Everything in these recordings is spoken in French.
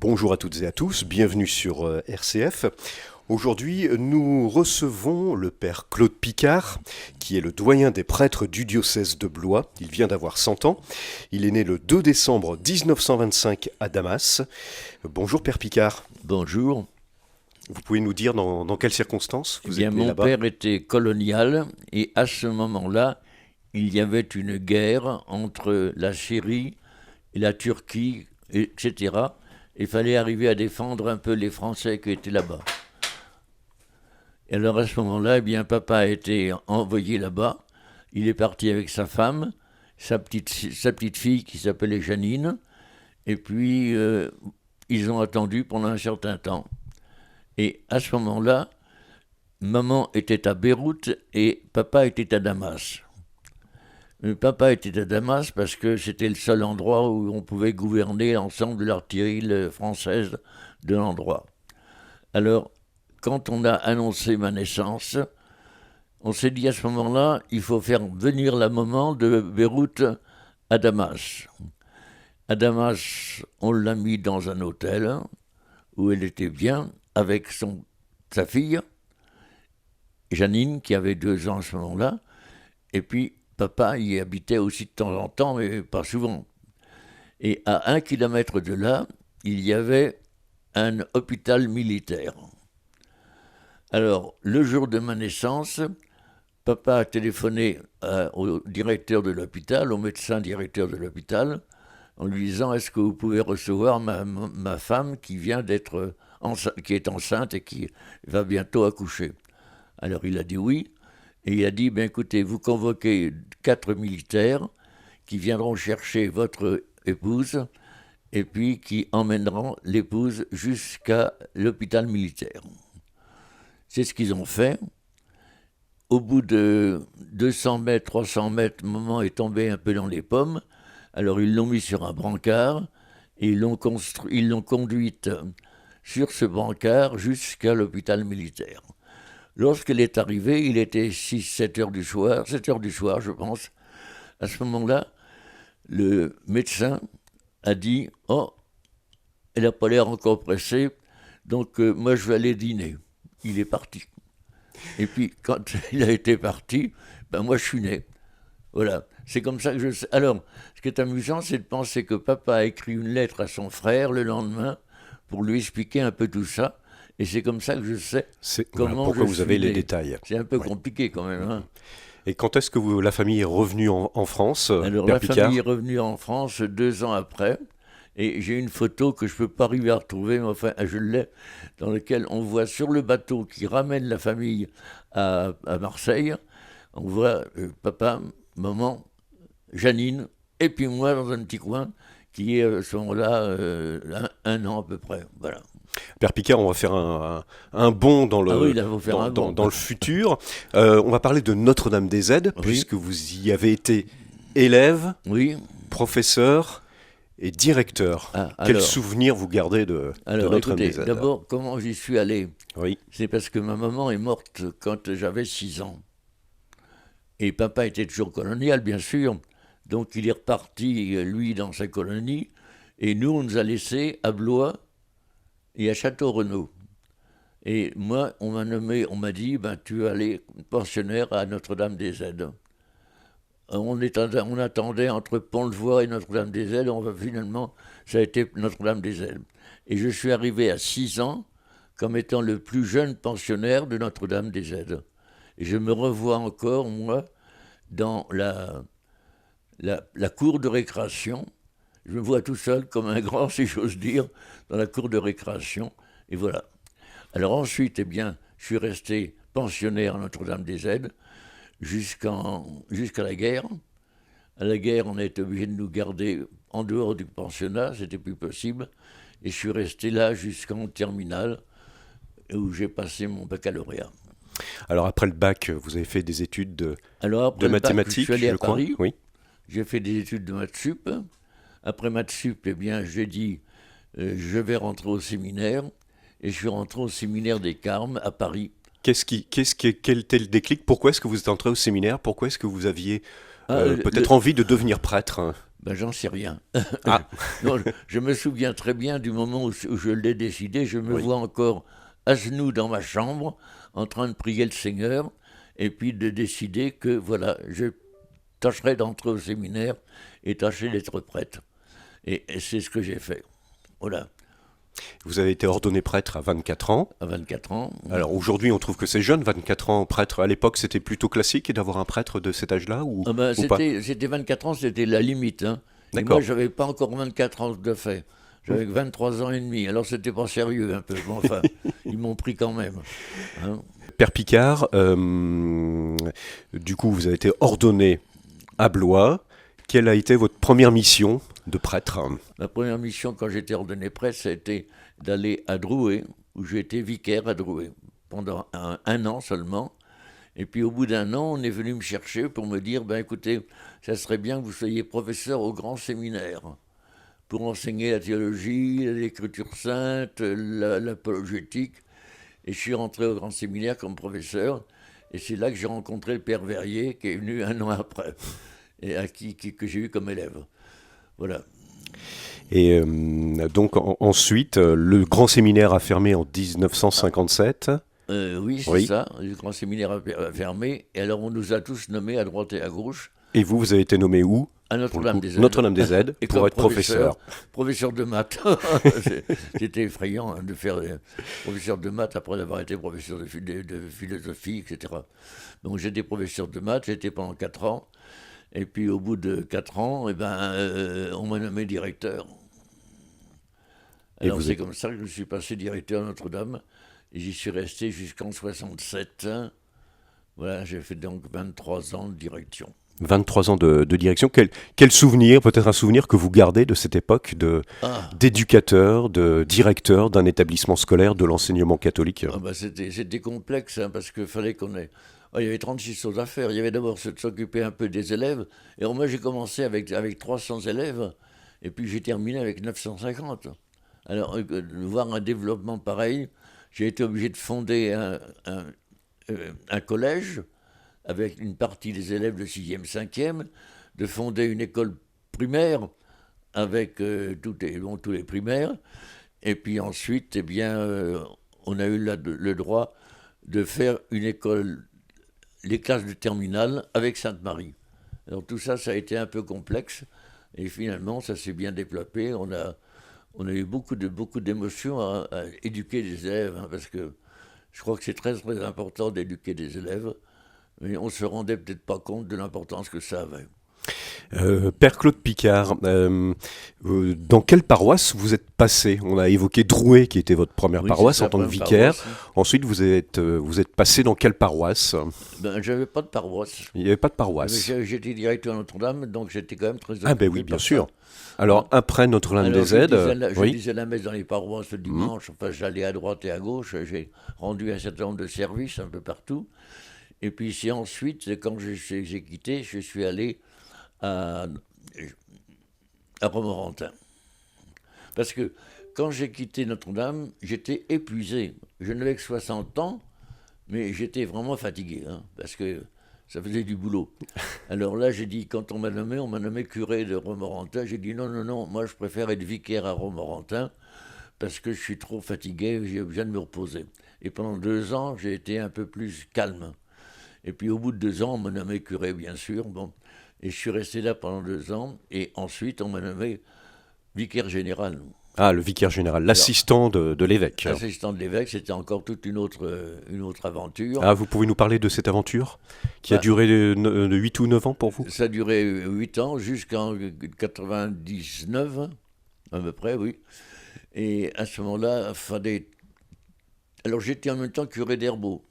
Bonjour à toutes et à tous, bienvenue sur RCF. Aujourd'hui, nous recevons le père Claude Picard, qui est le doyen des prêtres du diocèse de Blois. Il vient d'avoir 100 ans. Il est né le 2 décembre 1925 à Damas. Bonjour père Picard. Bonjour. Vous pouvez nous dire dans quelles circonstances vous êtes né Mon là-bas? père était colonial et à ce moment-là, il y avait une guerre entre la Syrie et la Turquie, etc. Il fallait arriver à défendre un peu les Français qui étaient là-bas. Et alors à ce moment-là, eh bien, papa a été envoyé là-bas. Il est parti avec sa femme, sa petite fille qui s'appelait Janine. Et puis, ils ont attendu pendant un certain temps. Et à ce moment-là, maman était à Beyrouth et papa était à Damas. Papa était à Damas parce que c'était le seul endroit où on pouvait gouverner l'ensemble de l'artillerie française de l'endroit. Alors, quand on a annoncé ma naissance, on s'est dit à ce moment-là, il faut faire venir la maman de Beyrouth à Damas. À Damas, on l'a mis dans un hôtel où elle était bien avec sa fille, Janine, qui avait 2 ans à ce moment-là, et puis papa y habitait aussi de temps en temps, mais pas souvent. Et à 1 kilomètre de là, il y avait un hôpital militaire. Alors, le jour de ma naissance, papa a téléphoné au directeur de l'hôpital, au médecin directeur de l'hôpital, en lui disant « Est-ce que vous pouvez recevoir ma femme qui vient qui est enceinte et qui va bientôt accoucher ?» Alors il a dit oui, et il a dit ben, « Écoutez, vous convoquez 4 militaires qui viendront chercher votre épouse et puis qui emmèneront l'épouse jusqu'à l'hôpital militaire. » C'est ce qu'ils ont fait. Au bout de 200 mètres, 300 mètres, maman est tombée un peu dans les pommes. Alors ils l'ont mis sur un brancard et ils l'ont conduite sur ce brancard jusqu'à l'hôpital militaire. Lorsqu'elle est arrivée, il était 7 heures du soir, je pense. À ce moment-là, le médecin a dit « Oh, elle n'a pas l'air encore pressée, donc moi je vais aller dîner. » Il est parti. Et puis quand il a été parti, ben moi je suis né. Voilà, c'est comme ça que je sais. Alors, ce qui est amusant, c'est de penser que papa a écrit une lettre à son frère le lendemain pour lui expliquer un peu tout ça. Et c'est comme ça que je sais comment pourquoi je vous suis avez les né. détails. C'est un peu compliqué quand même. Hein. Et quand est-ce que la famille est revenue en France, Alors, père la Picard? famille est revenue en France 2 ans après. Et j'ai une photo que je ne peux pas arriver à retrouver, mais enfin, je l'ai, dans laquelle on voit sur le bateau qui ramène la famille à Marseille, on voit papa, maman, Janine, et puis moi dans un petit coin, qui est à ce moment-là un an à peu près. Voilà. Père Picard, on va faire un bond dans Ah oui, le, là, il faut faire un bond. dans le futur. On va parler de Notre-Dame des Aides, Oui. puisque vous y avez été élève, Oui. professeur et directeur. Quel Alors, souvenir vous gardez de alors Notre-Dame écoutez, des Aides? d'abord, comment j'y suis allé? Oui. C'est parce que ma maman est morte quand j'avais 6 ans. Et papa était toujours colonial, bien sûr. Donc il est reparti, lui, dans sa colonie. Et nous, on nous a laissés à Blois et à Château-Renaud. Et moi, on m'a dit, ben, tu vas aller pensionnaire à Notre-Dame des Aides. On attendait entre Pont-le-Voix et Notre-Dame-des-Aides. Finalement, ça a été Notre-Dame-des-Aides. Et je suis arrivé à 6 ans comme étant le plus jeune pensionnaire de Notre-Dame-des-Aides. Et je me revois encore, moi, dans la cour de récréation. Je me vois tout seul, comme un grand, si j'ose dire, dans la cour de récréation. Et voilà. Alors ensuite, eh bien, je suis resté pensionnaire à Notre-Dame-des-Aides jusqu'à la guerre. À la guerre, on a été obligé de nous garder en dehors du pensionnat, c'était plus possible. Et je suis resté là jusqu'en terminale, où j'ai passé mon baccalauréat. Alors après le bac, vous avez fait des études de Je mathématiques, suis allé à crois. Paris, Oui. j'ai fait des études de maths sup. Après maths sup, eh bien, j'ai dit, je vais rentrer au séminaire. Et je suis rentré au séminaire des Carmes à Paris. Quel était le déclic? Pourquoi est-ce que vous êtes entré au séminaire? Pourquoi est-ce que vous aviez peut-être envie de devenir prêtre? Ben, j'en sais rien. Ah, Non, je me souviens très bien du moment où je l'ai décidé. Je me oui. vois encore à genoux dans ma chambre, en train de prier le Seigneur, et puis de décider que, voilà, je tâcherai d'entrer au séminaire et tâcher d'être prêtre. Et c'est ce que j'ai fait. Voilà, Vous avez été ordonné prêtre à 24 ans. à 24 ans. Alors aujourd'hui, on trouve que c'est jeune, 24 ans prêtre. À l'époque, c'était plutôt classique d'avoir un prêtre de cet âge-là Ah ben, ou pas? c'était 24 ans, c'était la limite, hein. Et moi, D'accord. j'avais pas encore 24 ans de fait. J'avais que 23 ans et demi. Alors, c'était pas sérieux un peu. Bon, enfin, ils m'ont pris quand même, hein. Père Picard, du coup, vous avez été ordonné à Blois. Quelle a été votre première mission de prêtre? Ma première mission, quand j'étais ordonné prêtre, ça a été d'aller à Drouet, où j'ai été vicaire à Drouet, pendant un an seulement. Et puis, au bout d'un an, on est venu me chercher pour me dire, ben écoutez, ça serait bien que vous soyez professeur au grand séminaire, pour enseigner la théologie, l'écriture sainte, l'apologétique. Et je suis rentré au grand séminaire comme professeur. Et c'est là que j'ai rencontré le père Verrier, qui est venu un an après, et que j'ai eu comme élève. Voilà. Et donc ensuite, le grand séminaire a fermé en 1957. Oui, c'est Oui. ça. Le grand séminaire a fermé. Et alors, on nous a tous nommés à droite et à gauche Et vous avez été nommé où? à Pour le coup, Notre-Dame-des-Aides. Notre-Dame-des-Aides, Et pour comme être professeur. professeur de maths. C'était effrayant, hein, de faire professeur de maths après avoir été professeur de philosophie, etc. Donc j'étais professeur de maths, j'étais pendant 4 ans. Et puis au bout de 4 ans, eh ben, on m'a nommé directeur. Et Alors vous c'est êtes comme ça que je suis passé directeur à Notre-Dame. Et j'y suis resté jusqu'en 67. Voilà, j'ai fait donc 23 ans de direction. 23 ans de direction. Quel souvenir, peut-être un souvenir que vous gardez de cette époque Ah, d'éducateur, de directeur d'un établissement scolaire de l'enseignement catholique? ah bah c'était complexe, hein, parce qu'il fallait qu'on ait. Ah, il y avait 36 choses à faire. Il y avait d'abord de s'occuper un peu des élèves. Et moi, j'ai commencé avec 300 élèves. Et puis j'ai terminé avec 950. Alors, voir un développement pareil, j'ai été obligé de fonder un collège avec une partie des élèves de 6e, 5e, de fonder une école primaire avec tous les primaires. Et puis ensuite, eh bien, on a eu le droit de faire une école, les classes de terminale avec Sainte-Marie. Alors tout ça, ça a été un peu complexe. Et finalement, ça s'est bien développé. On a eu beaucoup d'émotions à éduquer les élèves, hein, parce que je crois que c'est très, très important d'éduquer des élèves. Mais on se rendait peut-être pas compte de l'importance que ça avait. Père Claude Picard, dans quelle paroisse vous êtes passé? On a évoqué Drouet, qui était votre première Oui, c'est paroisse en ça, tant que première vicaire. paroisse. Ensuite, vous êtes passé dans quelle paroisse? Ben, j'avais pas de paroisse. Il n'y avait pas de Mais paroisse. j'étais directeur à Notre-Dame, donc j'étais quand même très Ah ben occupé oui, bien par sûr. ça. Alors, Hein. après Alors Notre-Dame-des-Aides, je oui. disais la messe dans les paroisses le Mhm. dimanche, enfin j'allais à droite et à gauche, j'ai rendu un certain nombre de services un peu partout. Et puis c'est ensuite, quand j'ai quitté, je suis allé à, à Romorantin. Parce que quand j'ai quitté Notre-Dame, j'étais épuisé. Je n'avais que 60 ans, mais j'étais vraiment fatigué, hein, parce que ça faisait du boulot. Alors là, j'ai dit, quand on m'a nommé curé de Romorantin, j'ai dit non, non, non, moi je préfère être vicaire à Romorantin, parce que je suis trop fatigué, j'ai besoin de me reposer. Et pendant 2 ans, j'ai été un peu plus calme. Et puis au bout de 2 ans, on m'a nommé curé, bien sûr, bon. Et je suis resté là pendant 2 ans, et ensuite on m'a nommé vicaire général. Ah, le vicaire général, Alors, l'assistant de l'évêque. assistant de l'évêque, c'était encore toute une autre aventure. Ah, vous pouvez nous parler de cette aventure qui a Bah, duré de 8 ou 9 ans pour vous? ça a duré 8 ans, jusqu'en 99, à peu près, oui. Et à ce moment-là, fallait. Alors j'étais en même temps curé d'Herbeau.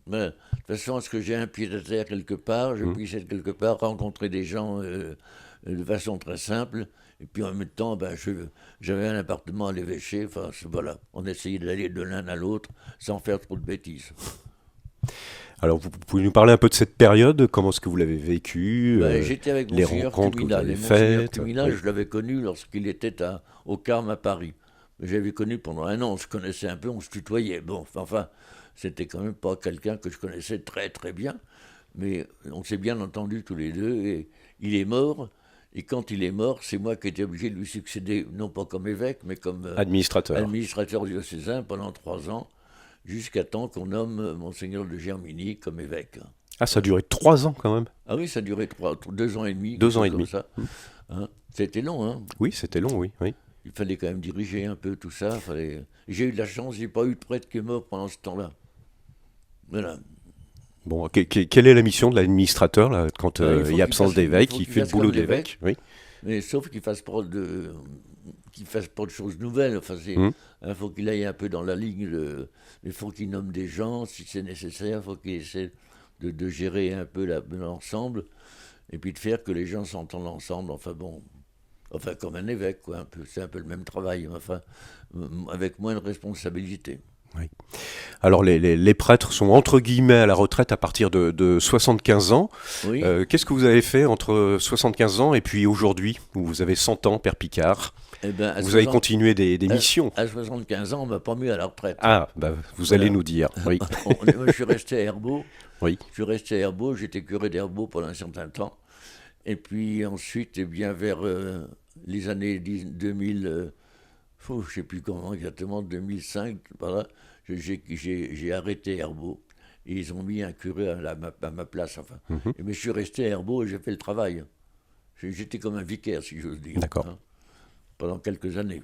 De toute façon, est-ce que j'ai un pied à terre quelque part, je Mhm. puisse être quelque part, rencontrer des gens de façon très simple. Et puis en même temps, ben, j'avais un appartement à l'évêché. Enfin, voilà, on essayait d'aller de l'un à l'autre sans faire trop de bêtises. Alors, vous pouvez nous parler un peu de cette période, comment est-ce que vous l'avez vécue, Ben, j'étais avec les Monseigneur rencontres que vous Cuminal. avez Et Monseigneur faites? Cuminal, Oui. je l'avais connu lorsqu'il était au Carme à Paris. J'avais connu pendant un an, on se connaissait un peu, on se tutoyait. Bon, enfin, c'était quand même pas quelqu'un que je connaissais très très bien, mais on s'est bien entendu tous les deux. Et il est mort, Et quand il est mort, c'est moi qui ai été obligé de lui succéder, non pas comme évêque, mais comme Administrateur. administrateur diocésain pendant 3 ans, jusqu'à temps qu'on nomme Monseigneur de Germigny comme évêque. Ah, ça a duré 3 ans quand même. Ah oui, ça a duré 2 ans et demi. 2 ans et comme demi. ça. Hein. C'était long, hein. Oui, c'était long, oui. Oui. Il fallait quand même diriger un peu tout ça. J'ai eu de la chance, j'ai pas eu de prêtre qui est mort pendant ce temps-là. Voilà. Bon, quelle est la mission de l'administrateur là, quand il y a absence d'évêque? Il fait le boulot d'évêque. Oui. Mais sauf qu'il fasse pas qu'il fasse pas de choses nouvelles. Enfin, Hum. faut qu'il aille un peu dans la ligne. Il faut qu'il nomme des gens si c'est nécessaire. Il faut qu'il essaie de gérer un peu l'ensemble et puis de faire que les gens s'entendent ensemble. Enfin bon, enfin comme un évêque, quoi. C'est un peu le même travail, enfin avec moins de responsabilité. Oui. Alors les prêtres sont entre guillemets à la retraite à partir de 75 ans. Oui. Qu'est-ce que vous avez fait entre 75 ans et puis aujourd'hui, où vous avez 100 ans, Père Picard? Eh ben, Vous avez continué des missions. À 75 ans, on m'a pas mis à la retraite. Ah, bah, vous Voilà. allez nous dire. Oui. Moi, je suis resté à Herbeau. Oui. Je suis resté à Herbeau, j'étais curé d'Herbeau pendant un certain temps. Et puis ensuite, eh bien, vers les années 2000, je ne sais plus comment exactement, 2005, voilà, j'ai arrêté Herbeau. Et ils ont mis un curé à ma place. Enfin. Mhm. Mais je suis resté à Herbeau et j'ai fait le travail. J'étais comme un vicaire, si j'ose dire. D'accord. Hein, pendant quelques années.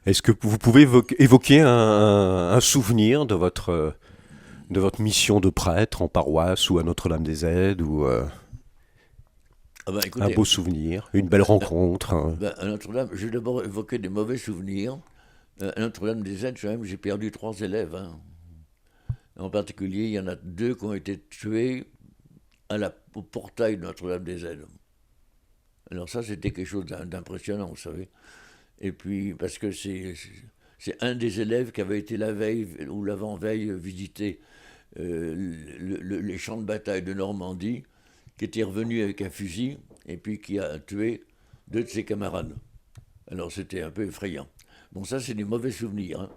Est-ce que vous pouvez évoquer un souvenir de votre mission de prêtre en paroisse ou à Notre-Dame des Aides ou Ah ben, un écoutez, beau souvenir, une belle rencontre? à Notre-Dame, je vais d'abord évoquer des mauvais souvenirs. À Notre-Dame des Aides, quand même, j'ai perdu 3 élèves. Hein. En particulier, il y en a 2 qui ont été tués au portail de Notre-Dame des Aides. Alors ça, c'était quelque chose d'impressionnant, vous savez. Et puis, parce que c'est un des élèves qui avait été la veille ou l'avant-veille visiter les champs de bataille de Normandie, qui était revenu avec un fusil et puis qui a tué 2 de ses camarades. Alors c'était un peu effrayant. Bon, ça, c'est des mauvais souvenirs. Hein.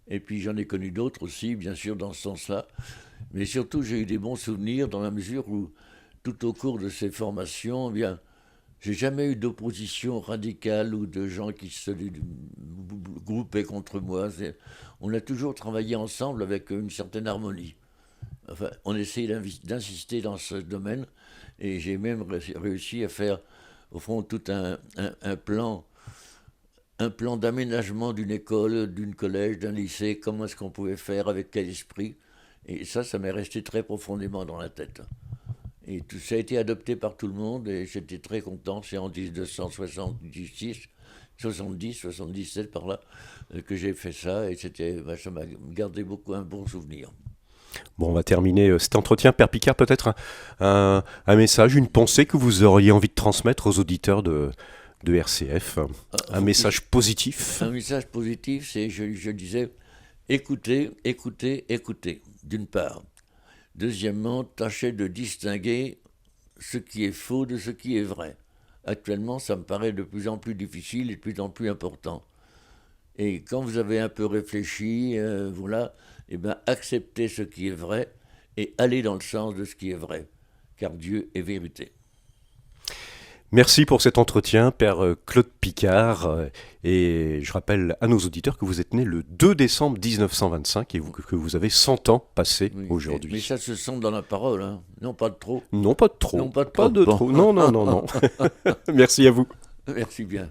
Et puis j'en ai connu d'autres aussi, bien sûr, dans ce sens-là. Mais surtout, j'ai eu des bons souvenirs dans la mesure où, tout au cours de ces formations, eh bien, j'ai jamais eu d'opposition radicale ou de gens qui se groupaient contre moi. On a toujours travaillé ensemble avec une certaine harmonie. Enfin, on essayait d'insister dans ce domaine et j'ai même réussi à faire, au fond, tout un plan d'aménagement d'une école, d'un collège, d'un lycée, comment est-ce qu'on pouvait faire, avec quel esprit. Et ça m'est resté très profondément dans la tête. Et tout ça a été adopté par tout le monde et j'étais très content. C'est en 1976, 77 par là, que j'ai fait ça et ça m'a gardé un bon souvenir. Bon, on va terminer cet entretien. Père Picard, peut-être un message, une pensée que vous auriez envie de transmettre aux auditeurs de RCF. Un message positif. Un message positif, c'est, je disais, écoutez, d'une part. Deuxièmement, tâchez de distinguer ce qui est faux de ce qui est vrai. Actuellement, ça me paraît de plus en plus difficile et de plus en plus important. Et quand vous avez un peu réfléchi, voilà, eh ben, acceptez ce qui est vrai et allez dans le sens de ce qui est vrai, car Dieu est vérité. Merci pour cet entretien, Père Claude Picard. Et je rappelle à nos auditeurs que vous êtes né le 2 décembre 1925 et que vous avez 100 ans passés aujourd'hui. Mais ça se sent dans la parole, hein. Non, pas de trop. Non, pas de trop. Non, pas de trop. Non. Merci à vous. Merci bien.